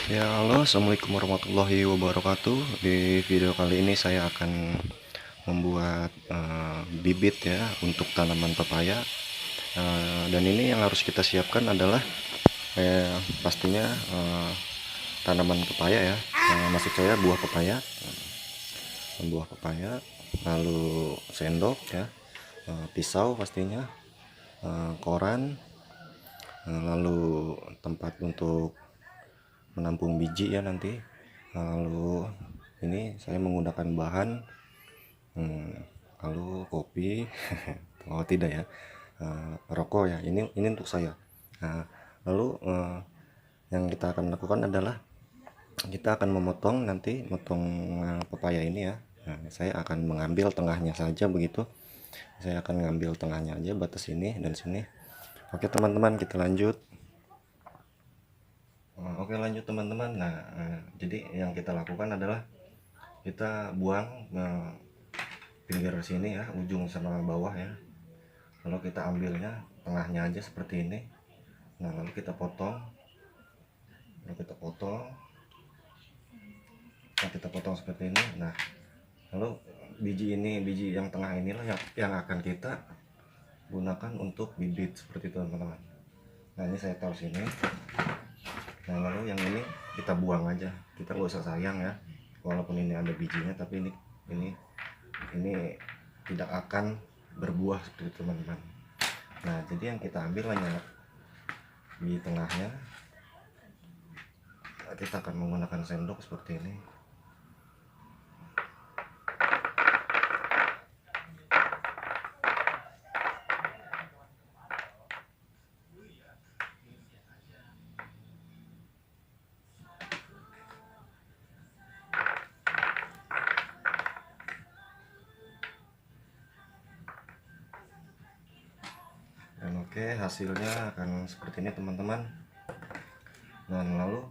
Ya, halo, assalamualaikum warahmatullahi wabarakatuh. Di video kali ini saya akan membuat bibit ya untuk tanaman pepaya. Dan ini yang harus kita siapkan adalah pastinya tanaman pepaya ya. Maksud saya buah pepaya, lalu sendok ya, pisau pastinya, koran, lalu tempat untuk menampung biji ya nanti. Lalu ini saya menggunakan bahan lalu kopi oh tidak ya, rokok ya, ini untuk saya. Lalu yang kita akan lakukan adalah kita akan motong pepaya ini ya. Saya akan mengambil tengahnya saja begitu. Saya akan mengambil tengahnya aja, batas ini dan sini. Oke teman-teman, kita lanjut. Oke lanjut teman-teman. Nah, jadi yang kita lakukan adalah kita buang pinggir sini ya, ujung sama bawah ya. Lalu kita ambilnya tengahnya aja seperti ini. Nah, lalu kita potong. Nah, kita potong seperti ini. Nah, lalu biji yang tengah inilah yang akan kita gunakan untuk bibit seperti itu teman-teman. Nah, ini saya taruh sini. Nah, lalu yang ini kita buang aja, kita nggak usah sayang ya, walaupun ini ada bijinya, tapi ini tidak akan berbuah seperti itu teman-teman. Nah, jadi yang kita ambil hanya di tengahnya. Kita akan menggunakan sendok seperti ini. Dan oke, hasilnya akan seperti ini teman-teman. Dan lalu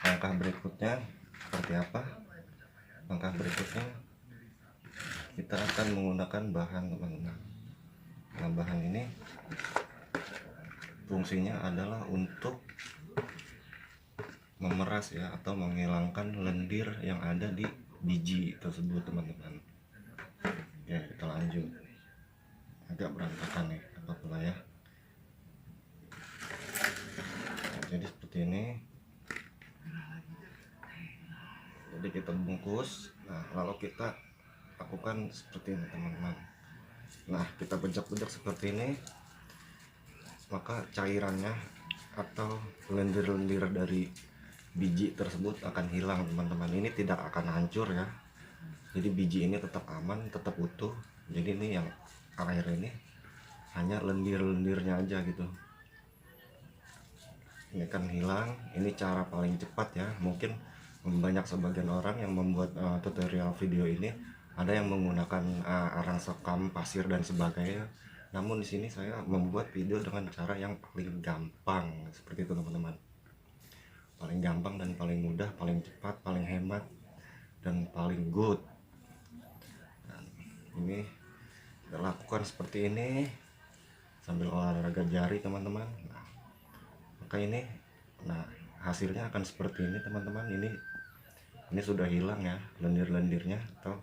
langkah berikutnya seperti apa? Langkah berikutnya kita akan menggunakan bahan teman-teman. Nah, bahan ini fungsinya adalah untuk memeras ya, atau menghilangkan lendir yang ada di biji tersebut teman-teman. Ya, kita lanjut. Agak berantakan nih apapun ya. Jadi seperti ini. Jadi kita bungkus. Nah, lalu kita lakukan seperti ini teman-teman. Nah, kita bejak-bejak seperti ini, maka cairannya atau lendir-lendir dari biji tersebut akan hilang teman-teman. Ini tidak akan hancur ya, jadi biji ini tetap aman, tetap utuh. Jadi ini yang air ini hanya lendir-lendirnya aja gitu, ini kan hilang. Ini cara paling cepat ya. Mungkin banyak sebagian orang yang membuat tutorial video ini ada yang menggunakan arang sekam, pasir dan sebagainya. Namun di sini saya membuat video dengan cara yang paling gampang seperti itu teman-teman. Paling gampang dan paling mudah, paling cepat, paling hemat dan paling good. Dan ini kita lakukan seperti ini sambil olahraga jari teman-teman. Nah, maka ini, nah hasilnya akan seperti ini teman-teman. Ini sudah hilang ya lendir-lendirnya, atau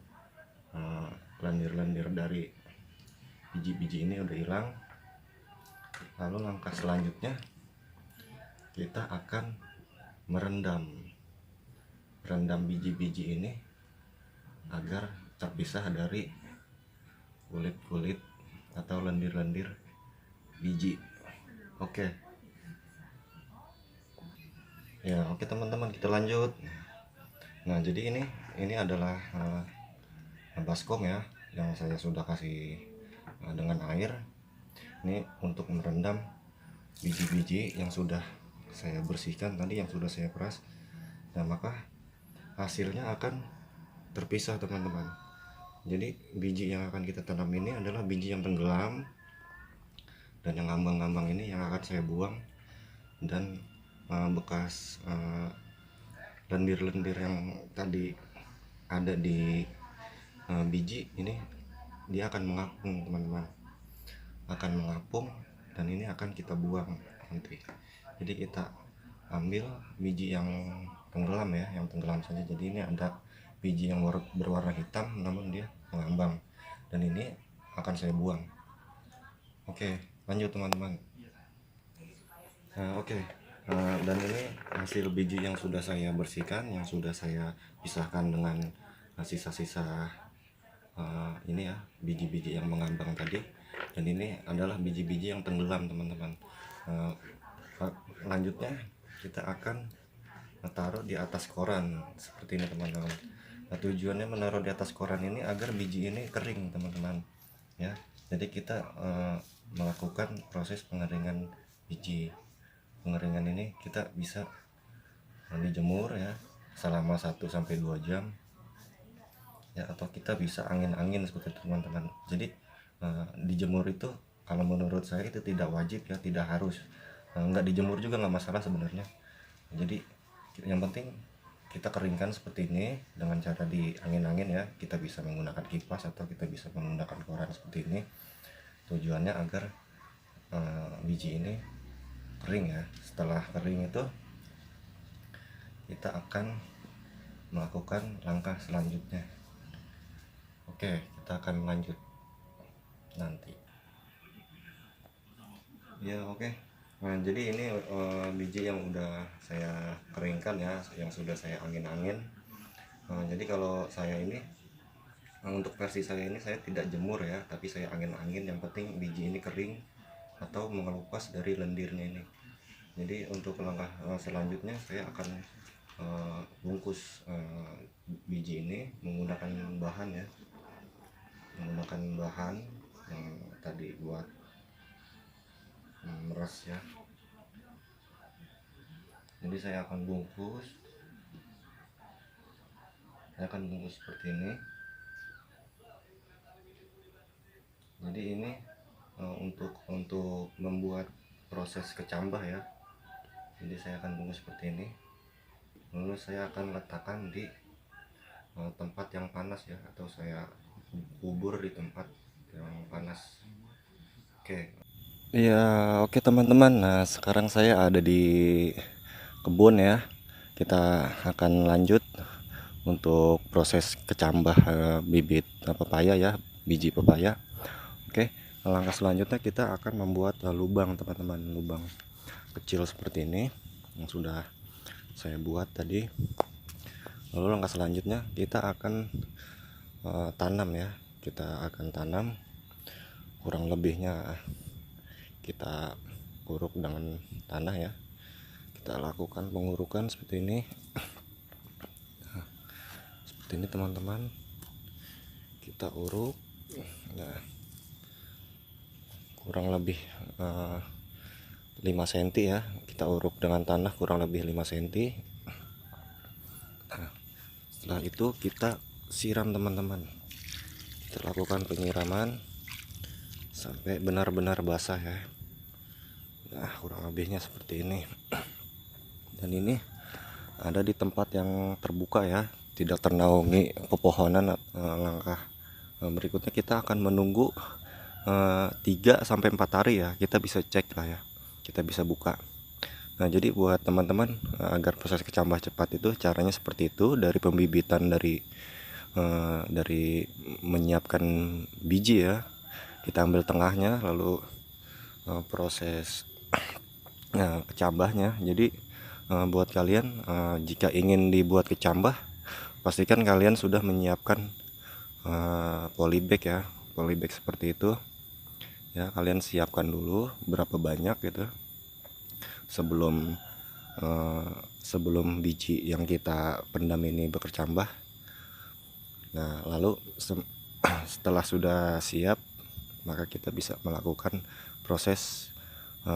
lendir-lendir dari biji-biji ini udah hilang. Lalu langkah selanjutnya kita akan merendam biji-biji ini agar terpisah dari kulit-kulit atau lendir-lendir biji. Oke ya, oke teman-teman, kita lanjut. Nah, jadi ini adalah baskom ya yang saya sudah kasih dengan air. Ini untuk merendam biji-biji yang sudah saya bersihkan tadi, yang sudah saya peras. Nah, maka hasilnya akan terpisah teman-teman. Jadi biji yang akan kita tanam ini adalah biji yang tenggelam, dan yang ngambang-ngambang ini yang akan saya buang. Dan bekas lendir-lendir yang tadi ada di biji ini, dia akan mengapung teman-teman, akan mengapung, dan ini akan kita buang nanti. Jadi kita ambil biji yang tenggelam ya, yang tenggelam saja. Jadi ini ada biji yang berwarna hitam namun dia mengambang, dan ini akan saya buang. Oke, lanjut teman-teman. Nah, oke. Dan ini hasil biji yang sudah saya bersihkan, yang sudah saya pisahkan dengan sisa-sisa ini ya, biji-biji yang mengambang tadi. Dan ini adalah biji-biji yang tenggelam teman-teman. Uh, Lanjutnya kita akan taruh di atas koran seperti ini teman-teman. Nah, tujuannya menaruh di atas koran ini agar biji ini kering teman-teman ya. Jadi kita melakukan proses pengeringan biji. Pengeringan ini kita bisa dijemur ya selama 1-2 jam ya, atau kita bisa angin-angin seperti itu teman-teman. Jadi dijemur itu kalau menurut saya itu tidak wajib ya, tidak harus. Nggak dijemur juga nggak masalah sebenarnya. Jadi yang penting kita keringkan seperti ini dengan cara diangin-angin ya. Kita bisa menggunakan kipas atau kita bisa menggunakan koran seperti ini. Tujuannya agar biji ini kering ya. Setelah kering itu kita akan melakukan langkah selanjutnya. Oke, kita akan lanjut nanti ya. Oke. Nah, jadi ini biji yang udah saya keringkan ya, yang sudah saya angin-angin. Jadi kalau saya ini untuk versi saya ini saya tidak jemur ya, tapi saya angin-angin. Yang penting biji ini kering atau mengelupas dari lendirnya ini. Jadi untuk langkah selanjutnya saya akan bungkus biji ini menggunakan bahan ya, menggunakan bahan yang tadi buat meres ya. Jadi saya akan bungkus seperti ini. Jadi ini untuk membuat proses kecambah ya. Jadi saya akan bungkus seperti ini, lalu saya akan letakkan di tempat yang panas ya, atau saya kubur di tempat yang panas. Oke. Iya, oke teman-teman. Nah, sekarang saya ada di kebun ya. Kita akan lanjut untuk proses kecambah bibit pepaya ya, biji pepaya. Oke, langkah selanjutnya kita akan membuat lubang teman-teman, lubang kecil seperti ini yang sudah saya buat tadi. Lalu langkah selanjutnya kita akan tanam ya. Kita akan tanam, kurang lebihnya kita uruk dengan tanah ya. Kita lakukan pengurukan seperti ini. Nah, seperti ini teman-teman, kita uruk. Nah, kurang lebih 5 cm ya, kita uruk dengan tanah kurang lebih 5 cm. Nah, setelah itu kita siram teman-teman, kita lakukan penyiraman sampai benar-benar basah ya. Nah, kurang lebihnya seperti ini. Dan ini ada di tempat yang terbuka ya, tidak ternaungi pepohonan. Langkah berikutnya kita akan menunggu 3-4 hari ya. Kita bisa cek lah ya, kita bisa buka. Nah, jadi buat teman-teman agar proses kecambah cepat itu caranya seperti itu. Dari pembibitan, dari menyiapkan biji ya, kita ambil tengahnya, lalu proses kecambahnya. Jadi buat kalian jika ingin dibuat kecambah, pastikan kalian sudah menyiapkan polybag ya, polybag seperti itu ya. Kalian siapkan dulu berapa banyak gitu sebelum biji yang kita pendam ini berkecambah. Nah, lalu setelah sudah siap, maka kita bisa melakukan proses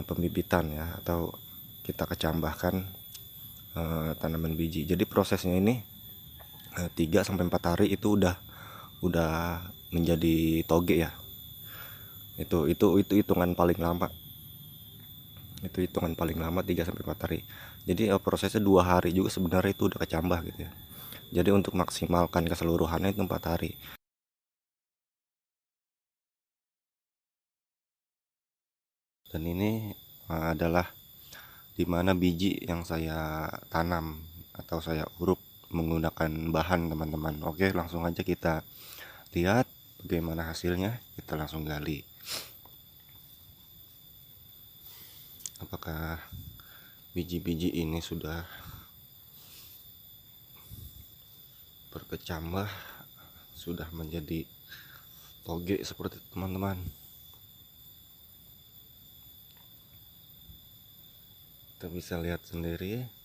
pembibitan ya, atau kita kecambahkan tanaman biji. Jadi prosesnya ini 3-4 hari itu udah menjadi toge ya. Itu hitungan paling lama. Itu hitungan paling lama 3-4 hari. Jadi prosesnya 2 hari juga sebenarnya itu udah kecambah gitu ya. Jadi untuk maksimalkan keseluruhannya itu 4 hari. Dan ini adalah dimana biji yang saya tanam atau saya uruk menggunakan bahan teman-teman. Oke, langsung aja kita lihat bagaimana hasilnya. Kita langsung gali apakah biji-biji ini sudah berkecambah, sudah menjadi toge seperti itu teman-teman. Kita bisa lihat sendiri.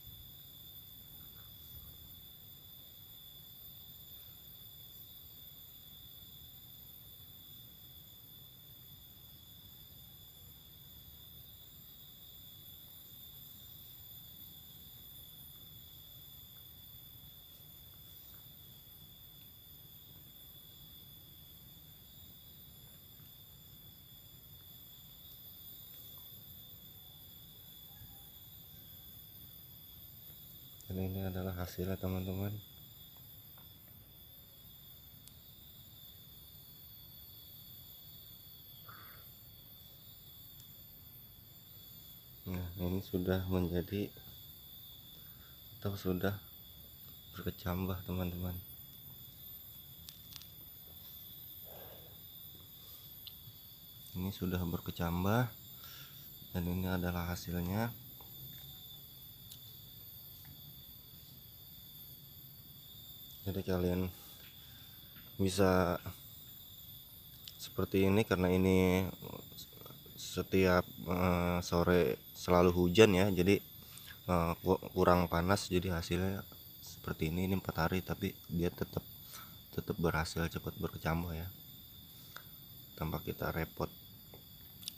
Dan ini adalah hasilnya teman-teman. Nah, ini sudah menjadi atau sudah berkecambah teman-teman. Ini sudah berkecambah dan ini adalah hasilnya. Jadi kalian bisa seperti ini karena ini setiap sore selalu hujan ya, jadi kurang panas, jadi hasilnya seperti ini 4 hari tapi dia tetap berhasil cepat berkecambah ya, tanpa kita repot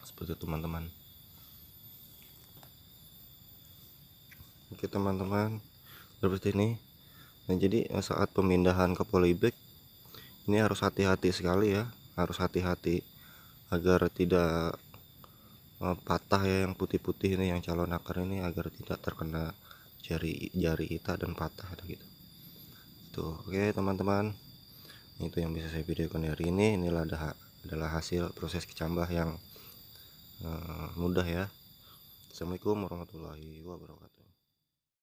seperti itu teman-teman. Oke teman-teman, seperti ini. Nah, jadi saat pemindahan ke polybag ini harus hati-hati sekali ya, harus hati-hati agar tidak patah ya, yang putih-putih ini, yang calon akar ini, agar tidak terkena jari kita dan patah gitu. Tuh, oke teman-teman, itu yang bisa saya videokan hari ini. Inilah adalah hasil proses kecambah yang mudah ya. Assalamualaikum warahmatullahi wabarakatuh.